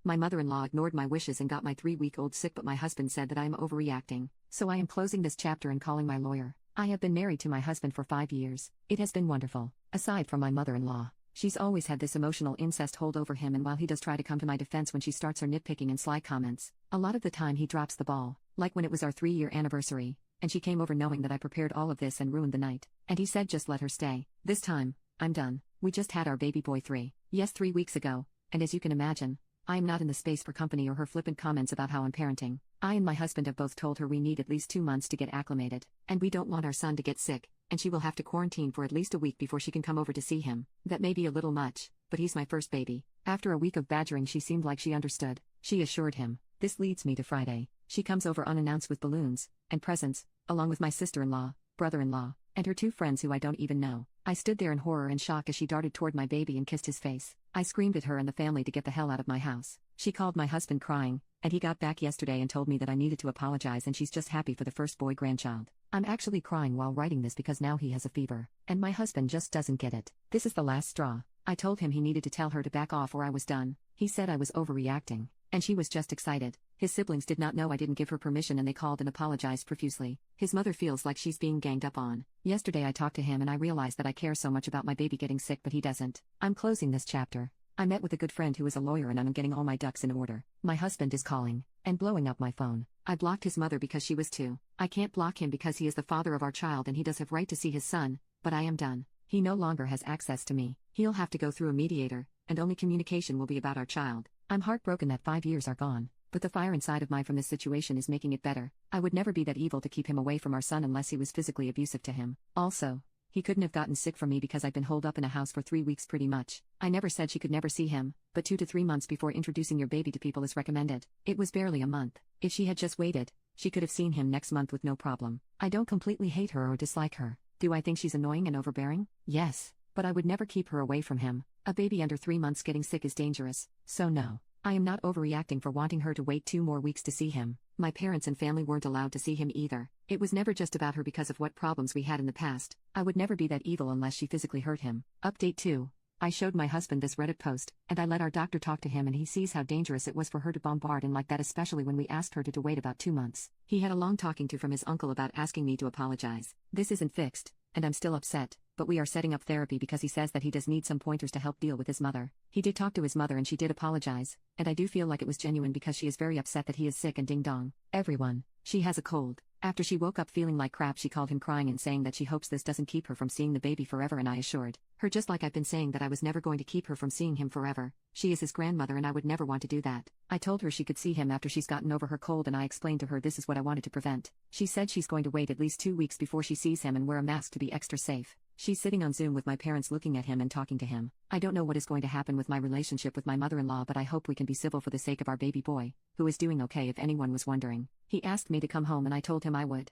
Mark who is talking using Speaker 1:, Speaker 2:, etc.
Speaker 1: My mother-in-law ignored my wishes and got my 3-week-old sick, but my husband said that I am overreacting, so I am closing this chapter and calling my lawyer. I have been married to my husband for 5 years. It has been wonderful. Aside from my mother-in-law, she's always had this emotional incest hold over him, and while he does try to come to my defense when she starts her nitpicking and sly comments, a lot of the time he drops the ball, like when it was our 3-year anniversary, and she came over knowing that I prepared all of this and ruined the night, and he said just let her stay. This time, I'm done. We just had our baby boy 3 weeks ago, and as you can imagine, I am not in the space for company or her flippant comments about how I'm parenting. I and my husband have both told her we need at least 2 months to get acclimated, and we don't want our son to get sick, and she will have to quarantine for at least a week before she can come over to see him. That may be a little much, but he's my first baby. After a week of badgering, she seemed like she understood. She assured him. This leads me to Friday. She comes over unannounced with balloons and presents, along with my sister-in-law, brother-in-law, and her 2 friends who I don't even know. I stood there in horror and shock as she darted toward my baby and kissed his face. I screamed at her and the family to get the hell out of my house. She called my husband crying, and he got back yesterday and told me that I needed to apologize and she's just happy for the first boy grandchild. I'm actually crying while writing this because now he has a fever, and my husband just doesn't get it. This is the last straw. I told him he needed to tell her to back off or I was done. He said I was overreacting, and she was just excited. His siblings did not know I didn't give her permission and they called and apologized profusely. His mother feels like she's being ganged up on. Yesterday I talked to him and I realized that I care so much about my baby getting sick, but he doesn't. I'm closing this chapter. I met with a good friend who is a lawyer and I'm getting all my ducks in order. My husband is calling and blowing up my phone. I blocked his mother because she was 2. I can't block him because he is the father of our child and he does have right to see his son, but I am done. He no longer has access to me. He'll have to go through a mediator, and only communication will be about our child. I'm heartbroken that 5 years are gone, but the fire inside of me from this situation is making it better. I would never be that evil to keep him away from our son unless he was physically abusive to him. Also, he couldn't have gotten sick from me because I've been holed up in a house for 3 weeks pretty much. I never said she could never see him, but 2 to 3 months before introducing your baby to people is recommended. It was barely a month. If she had just waited, she could have seen him next month with no problem. I don't completely hate her or dislike her. Do I think she's annoying and overbearing? Yes, but I would never keep her away from him. A baby under 3 months getting sick is dangerous, so no. I am not overreacting for wanting her to wait 2 more weeks to see him. My parents and family weren't allowed to see him either. It was never just about her because of what problems we had in the past. I would never be that evil unless she physically hurt him. Update 2. I showed my husband this Reddit post, and I let our doctor talk to him, and he sees how dangerous it was for her to bombard him like that, especially when we asked her to wait about 2 months. He had a long talking to from his uncle about asking me to apologize. This isn't fixed, and I'm still upset, but we are setting up therapy because he says that he does need some pointers to help deal with his mother. He did talk to his mother and she did apologize, and I do feel like it was genuine because she is very upset that he is sick and ding dong. Everyone, she has a cold. After she woke up feeling like crap, she called him crying and saying that she hopes this doesn't keep her from seeing the baby forever, and I assured her, just like I've been saying, that I was never going to keep her from seeing him forever. She is his grandmother and I would never want to do that. I told her she could see him after she's gotten over her cold, and I explained to her this is what I wanted to prevent. She said she's going to wait at least 2 weeks before she sees him and wear a mask to be extra safe. She's sitting on Zoom with my parents looking at him and talking to him. I don't know what is going to happen with my relationship with my mother-in-law, but I hope we can be civil for the sake of our baby boy, who is doing okay if anyone was wondering. He asked me to come home and I told him I would.